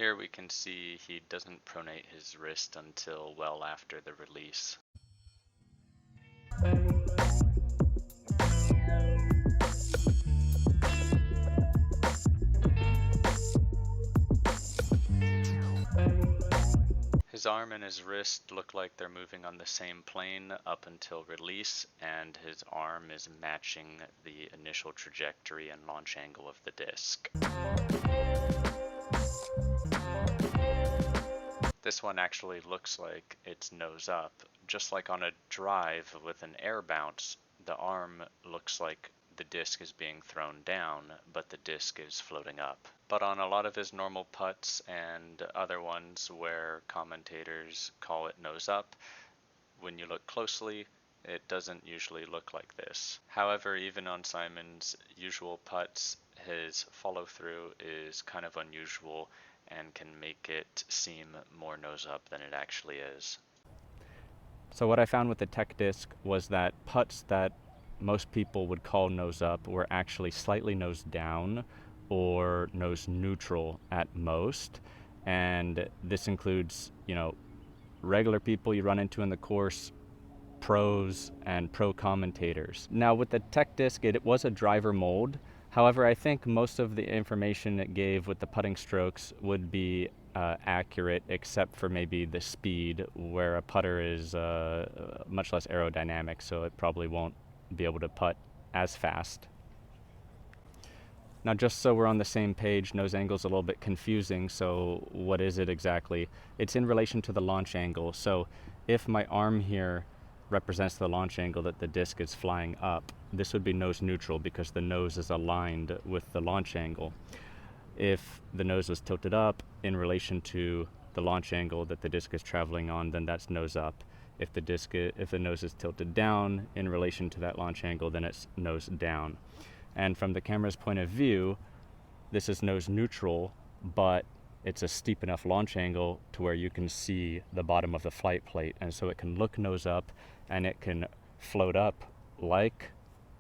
Here we can see he doesn't pronate his wrist until well after the release. His arm and his wrist look like they're moving on the same plane up until release, and his arm is matching the initial trajectory and launch angle of the disc. This one actually looks like it's nose up. Just like on a drive with an air bounce, the arm looks like the disc is being thrown down, but the disc is floating up. But on a lot of his normal putts and other ones where commentators call it nose up, when you look closely, it doesn't usually look like this. However, even on Simon's usual putts, his follow through is kind of unusual and can make it seem more nose up than it actually is. So what I found with the tech disc was that putts that most people would call nose up were actually slightly nose down or nose neutral at most. And this includes, regular people you run into in the course, pros, and pro commentators. Now with the tech disc, it was a driver mold. However, I think most of the information it gave with the putting strokes would be accurate, except for maybe the speed, where a putter is much less aerodynamic, so it probably won't be able to putt as fast. Now, just so we're on the same page, nose angle is a little bit confusing, so what is it exactly? It's in relation to the launch angle. So if my arm here represents the launch angle that the disc is flying up, this would be nose neutral because the nose is aligned with the launch angle. If the nose was tilted up in relation to the launch angle that the disc is traveling on, then that's nose up. If the nose is tilted down in relation to that launch angle, then it's nose down. And from the camera's point of view, this is nose neutral, but it's a steep enough launch angle to where you can see the bottom of the flight plate. And so it can look nose up and it can float up like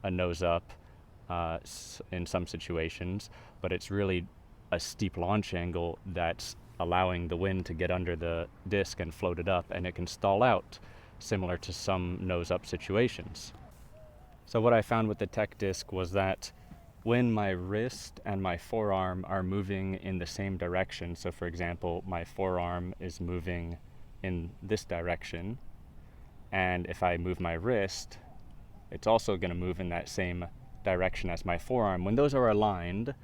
a nose up in some situations, but it's really a steep launch angle that's allowing the wind to get under the disc and float it up, and it can stall out, similar to some nose up situations. So what I found with the tech disc was that when my wrist and my forearm are moving in the same direction, so for example, my forearm is moving in this direction, and if I move my wrist, it's also going to move in that same direction as my forearm. When those are aligned,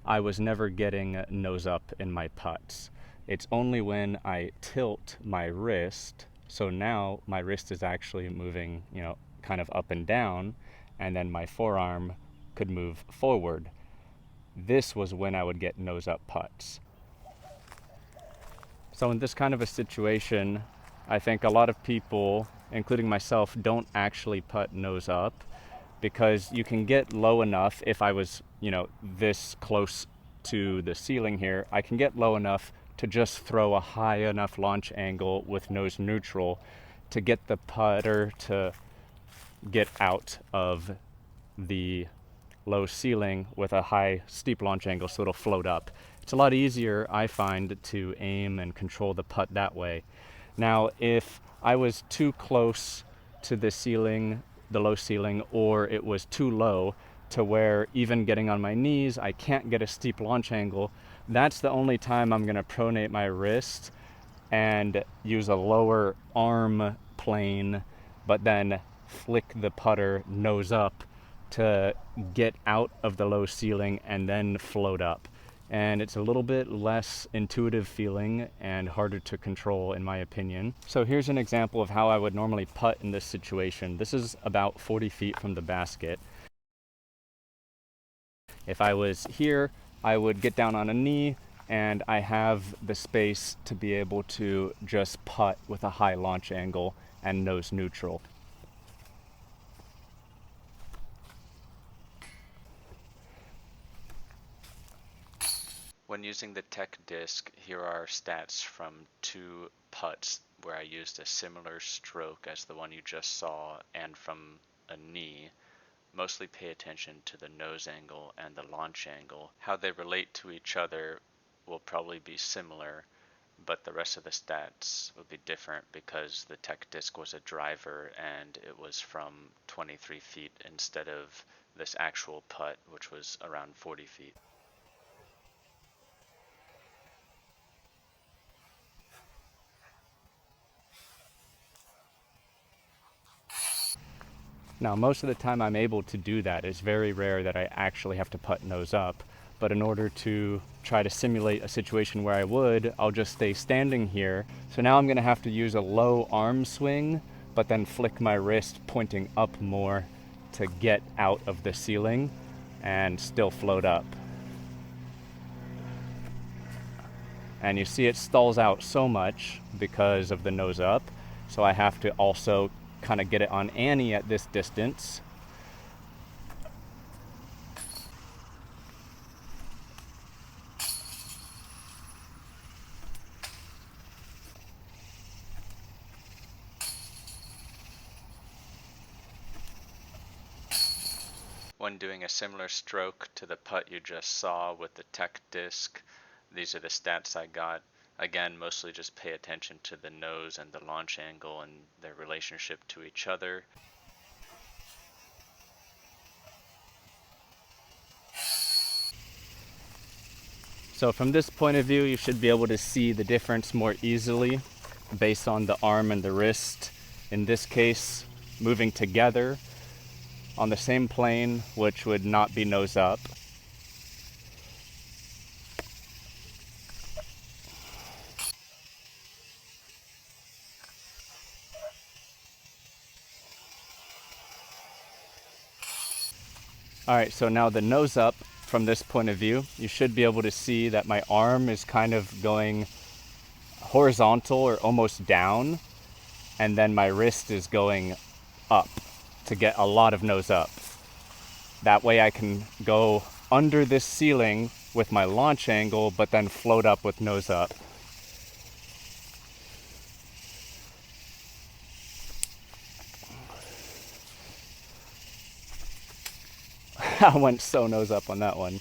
I was never getting nose up in my putts. It's only when I tilt my wrist, so now my wrist is actually moving, kind of up and down, and then my forearm could move forward. This was when I would get nose up putts. So in this kind of a situation, I think a lot of people, including myself, don't actually putt nose up because you can get low enough. If I was, this close to the ceiling here, I can get low enough to just throw a high enough launch angle with nose neutral to get the putter to get out of the low ceiling with a high steep launch angle so it'll float up. It's a lot easier, I find, to aim and control the putt that way. Now, if I was too close to the ceiling, the low ceiling, or it was too low to where even getting on my knees, I can't get a steep launch angle, that's the only time I'm going to pronate my wrist and use a lower arm plane, but then flick the putter nose up to get out of the low ceiling and then float up. And it's a little bit less intuitive feeling and harder to control, in my opinion. So here's an example of how I would normally putt in this situation. This is about 40 feet from the basket. If I was here, I would get down on a knee, and I have the space to be able to just putt with a high launch angle and nose neutral. When using the tech disc, here are stats from 2 putts where I used a similar stroke as the one you just saw and from a knee. Mostly pay attention to the nose angle and the launch angle. How they relate to each other will probably be similar, but the rest of the stats will be different because the tech disc was a driver and it was from 23 feet instead of this actual putt, which was around 40 feet. Now, most of the time I'm able to do that. It's very rare that I actually have to putt nose up. But in order to try to simulate a situation where I would, I'll just stay standing here. So now I'm going to have to use a low arm swing, but then flick my wrist pointing up more to get out of the ceiling and still float up. And you see it stalls out so much because of the nose up. So I have to also kind of get it on Annie at this distance. When doing a similar stroke to the putt you just saw with the tech disc, these are the stats I got. Again, mostly just pay attention to the nose and the launch angle and their relationship to each other. So from this point of view, you should be able to see the difference more easily based on the arm and the wrist. In this case, moving together on the same plane, which would not be nose up. All right, so now the nose up from this point of view, you should be able to see that my arm is kind of going horizontal or almost down, and then my wrist is going up to get a lot of nose up. That way I can go under this ceiling with my launch angle, but then float up with nose up. I went so nose up on that one.